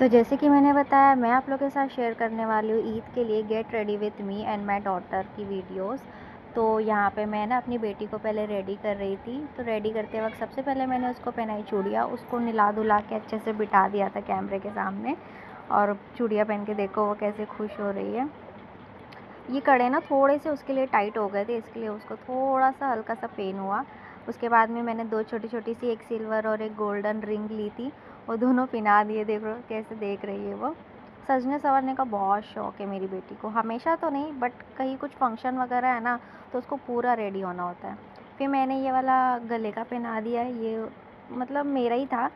तो जैसे कि मैंने बताया, मैं आप लोगों के साथ शेयर करने वाली हूँ ईद के लिए get ready with me and my daughter की वीडियोस। तो यहाँ पे मैं ना अपनी बेटी को पहले रेडी कर रही थी। तो रेडी करते वक्त सबसे पहले मैंने उसको पहनाई चूड़ियाँ, उसको नहला धुला के अच्छे से बिठा दिया था कैमरे के सामने। और चूड़ियाँ पहन के देखो वो कैसे खुश हो रही है। ये कड़े ना थोड़े से उसके लिए टाइट हो गए थे, इसके लिए उसको थोड़ा सा हल्का सा पेन हुआ। उसके बाद में मैंने 2 छोटी-छोटी सी, एक सिल्वर और एक गोल्डन रिंग ली थी। वो दोनों पहना दिए, देखो कैसे देख रही है वो। सजने-संवरने का बहुत शौक है मेरी बेटी को, हमेशा तो नहीं बट कहीं कुछ फंक्शन वगैरह है ना, तो उसको पूरा रेडी होना होता है। फिर मैंने ये वाला गले का पहना दिया है, ये मतलब मेरा ही था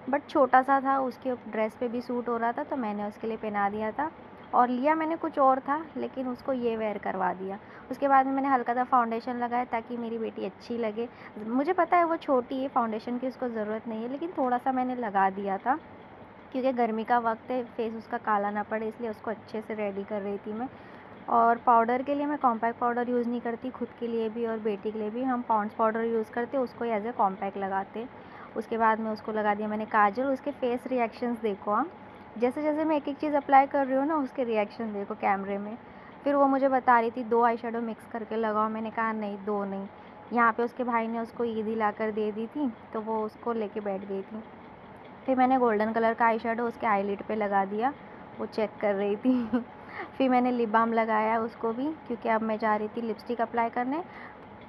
बट छोटा-सा था, उसके ड्रेस पे भी सूट हो रहा था तो मैंने उसके लिए पहना दिया था। और लिया मैंने कुछ और था लेकिन उसको ये वेयर करवा दिया। उसके बाद में मैंने हल्का सा फाउंडेशन लगाया ताकि मेरी बेटी अच्छी लगे। मुझे पता है वो छोटी है, फाउंडेशन की उसको ज़रूरत नहीं है, लेकिन थोड़ा-सा मैंने लगा दिया था क्योंकि गर्मी का वक़्त है, फेस उसका काला ना पड़े, इसलिए उसको अच्छे से रेडी कर रही थी मैं। और पाउडर के लिए मैं कॉम्पैक्ट पाउडर यूज़ नहीं करती, खुद के लिए भी और बेटी के लिए भी हम पॉन्ड्स पाउडर यूज़ करते, उसको एज़ ए कॉम्पैक्ट लगाते। उसके बाद में उसको लगा दिया मैंने काजल। उसके फेस रिएक्शंस देखो आप, जैसे-जैसे मैं एक-एक चीज़ अप्लाई कर रही हूँ ना, उसके रिएक्शन देखो कैमरे में। फिर वो मुझे बता रही थी 2 आई शेडो मिक्स करके लगाओ, मैंने कहा नहीं 2 नहीं। यहाँ पे उसके भाई ने उसको ईदी लाकर दे दी थी, तो वो उसको लेके बैठ गई थी। फिर मैंने गोल्डन कलर का आई शेडो उसके आईलिड पे लगा दिया, वो चेक कर रही थी। फिर मैंने लिप बाम लगाया उसको भी, क्योंकि अब मैं जा रही थी लिपस्टिक अप्लाई करने,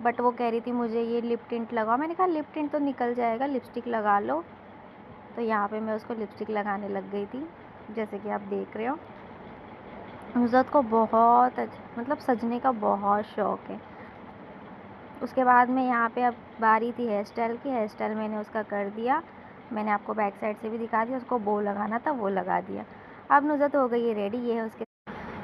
बट वो कह रही थी मुझे ये लिप टिंट लगाओ। मैंने कहा लिप टिंट तो निकल जाएगा, लिपस्टिक लगा लो। तो यहाँ पे मैं उसको लिपस्टिक लगाने लग गई थी, जैसे कि आप देख रहे हो। नुज़त को बहुत मतलब सजने का बहुत शौक़ है। उसके बाद में यहाँ पे अब बारी थी हेयर स्टाइल की। हेयर स्टाइल मैंने उसका कर दिया, मैंने आपको बैक साइड से भी दिखा दिया। उसको बो लगाना था, वो लगा दिया। अब नुज़त हो गई है रेडी। ये है उसके,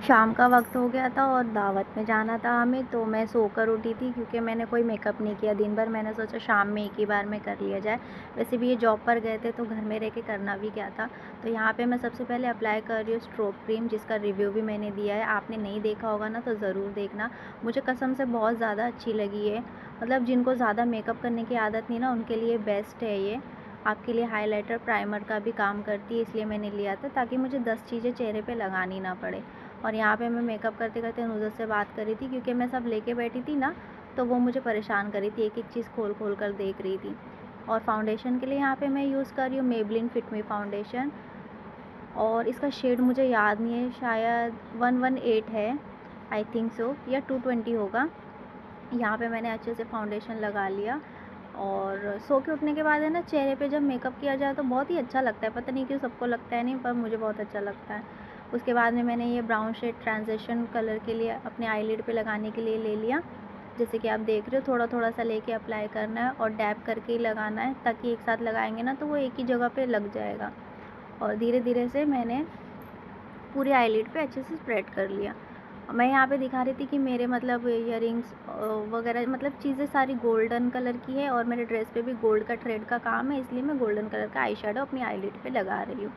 शाम का वक्त हो गया था और दावत में जाना था हमें, तो मैं सोकर उठी थी क्योंकि मैंने कोई मेकअप नहीं किया दिन भर। मैंने सोचा शाम में एक ही बार में कर लिया जाए। वैसे भी ये जॉब पर गए थे तो घर में रह के करना भी क्या था। तो यहाँ पे मैं सबसे पहले अप्लाई कर रही हूँ स्ट्रोब क्रीम, जिसका रिव्यू भी मैंने दिया है। आपने नहीं देखा होगा ना तो ज़रूर देखना, मुझे कसम से बहुत ज़्यादा अच्छी लगी है। मतलब जिनको ज़्यादा मेकअप करने की आदत नहीं ना, उनके लिए बेस्ट है ये। आपके लिए हाइलाइटर प्राइमर का भी काम करती है, इसलिए मैंने लिया था ताकि मुझे 10 चीज़ें चेहरे पे लगानी ना पड़े। और यहाँ पे मैं मेकअप करते करते नुज़त से बात कर रही थी, क्योंकि मैं सब लेके बैठी थी ना, तो वो मुझे परेशान कर रही थी, एक एक चीज़ खोल खोल कर देख रही थी। और फाउंडेशन के लिए यहाँ पे मैं यूज़ कर रही हूँ मेबलिन फिट मी फाउंडेशन, और इसका शेड मुझे याद नहीं है, शायद 118 है, आई थिंक सो, या 220 होगा। यहाँ पे मैंने अच्छे से फाउंडेशन लगा लिया। और सो के उठने के बाद है ना, चेहरे पे जब मेकअप किया जाए तो बहुत ही अच्छा लगता है। पता नहीं क्यों सबको लगता है नहीं, पर मुझे बहुत अच्छा लगता है। उसके बाद में मैंने ये ब्राउन शेड ट्रांजिशन कलर के लिए अपने आईलिड पे लगाने के लिए ले लिया। जैसे कि आप देख रहे हो, थोड़ा थोड़ा सा लेके अप्लाई करना है और डैप करके ही लगाना है, ताकि एक साथ लगाएंगे ना तो वो एक ही जगह पे लग जाएगा। और धीरे धीरे से मैंने पूरे आईलिड पे अच्छे से स्प्रेड कर लिया। मैं यहाँ पे दिखा रही थी कि मेरे मतलब इयररिंग्स वगैरह मतलब चीज़ें सारी गोल्डन कलर की है, और मेरे ड्रेस पे भी गोल्ड का थ्रेड का काम है, इसलिए मैं गोल्डन कलर का आई शेडो अपनी आईलिड पे लगा रही हूँ।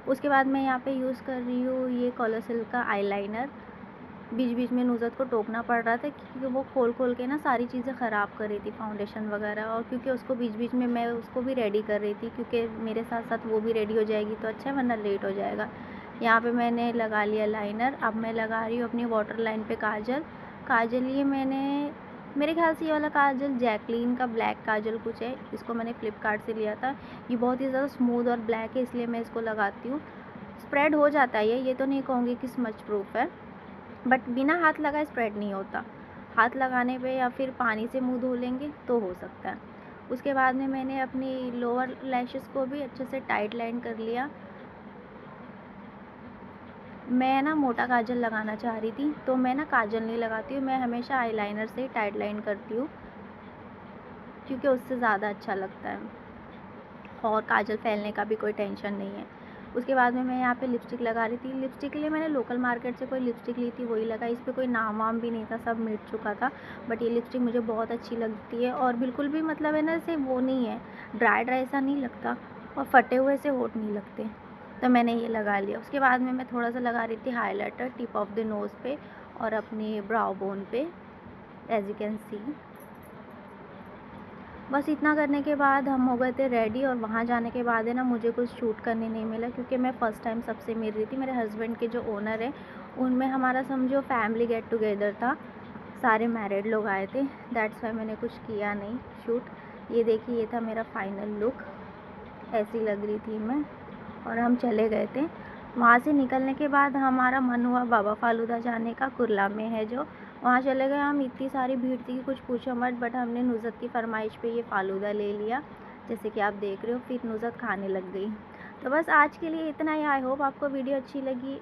उसके बाद मैं यहाँ पे यूज़ कर रही हूँ ये कॉलोसिल का आईलाइनर। बीच बीच में नुज़त को टोकना पड़ रहा था क्योंकि वो खोल खोल के ना सारी चीज़ें ख़राब कर रही थी, फाउंडेशन वगैरह। और क्योंकि उसको बीच बीच में मैं उसको भी रेडी कर रही थी, क्योंकि मेरे साथ साथ वो भी रेडी हो जाएगी तो अच्छा है, वरना लेट हो जाएगा। यहाँ पे मैंने लगा लिया लाइनर। अब मैं लगा रही हूँ अपनी वाटर लाइन पे काजल। काजल ये मैंने, मेरे ख्याल से ये वाला काजल जैकलीन का ब्लैक काजल कुछ है, इसको मैंने फ्लिपकार्ट से लिया था। ये बहुत ही ज़्यादा स्मूथ और ब्लैक है, इसलिए मैं इसको लगाती हूँ। स्प्रेड हो जाता है ये तो नहीं कहूँगी कि स्मच प्रूफ है, बट बिना हाथ लगाए स्प्रेड नहीं होता। हाथ लगाने पे या फिर पानी से मुंह धो लेंगे तो हो सकता है। उसके बाद में मैंने अपनी लोअर लैशेस को भी अच्छे से टाइट लाइन कर लिया। मैं ना मोटा काजल लगाना चाह रही थी, तो मैं ना काजल नहीं लगाती हूँ, मैं हमेशा आईलाइनर से ही टाइट लाइन करती हूँ, क्योंकि उससे ज़्यादा अच्छा लगता है और काजल फैलने का भी कोई टेंशन नहीं है। उसके बाद में मैं यहाँ पे लिपस्टिक लगा रही थी। लिपस्टिक के लिए मैंने लोकल मार्केट से कोई लिपस्टिक ली थी, वही लगाई। इस पर कोई नाम वाम भी नहीं था, सब मिट चुका था, बट ये लिपस्टिक मुझे बहुत अच्छी लगती है। और बिल्कुल भी मतलब है ना, ऐसे वो नहीं है, ड्राई ड्राई सा नहीं लगता, और फटे हुए से होठ नहीं लगते, तो मैंने ये लगा लिया। उसके बाद में मैं थोड़ा सा लगा रही थी highlighter tip of the nose पे और अपनी ब्राउ बोन पे, एज यू कैन सी। बस इतना करने के बाद हम हो गए थे रेडी, और वहाँ जाने के बाद है ना मुझे कुछ शूट करने नहीं मिला, क्योंकि मैं फ़र्स्ट टाइम सबसे मिल रही थी। मेरे हस्बैंड के जो ओनर है उनमें हमारा समझो फैमिली गेट टुगेदर था, सारे मैरिड लोग आए थे, दैट्स वाई मैंने कुछ किया नहीं शूट। ये देखिए, ये था मेरा फाइनल लुक, ऐसी लग रही थी मैं। और हम चले गए थे। वहाँ से निकलने के बाद हमारा मन हुआ बाबा फालूदा जाने का, कुर्ला में है जो, वहाँ चले गए हम। इतनी सारी भीड़ थी कि कुछ पूछो मत, बट हमने नुसरत की फरमाइश पे ये फ़ालूदा ले लिया, जैसे कि आप देख रहे हो। फिर नुसरत खाने लग गई। तो बस आज के लिए इतना ही। आई होप आपको वीडियो अच्छी लगी,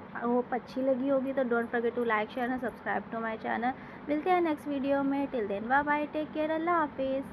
अच्छी लगी होगी तो don't forget to like share and subscribe to my channel. मिलते हैं नेक्स्ट वीडियो में। Till then bye bye, take care, अल्लाह हाफिज़।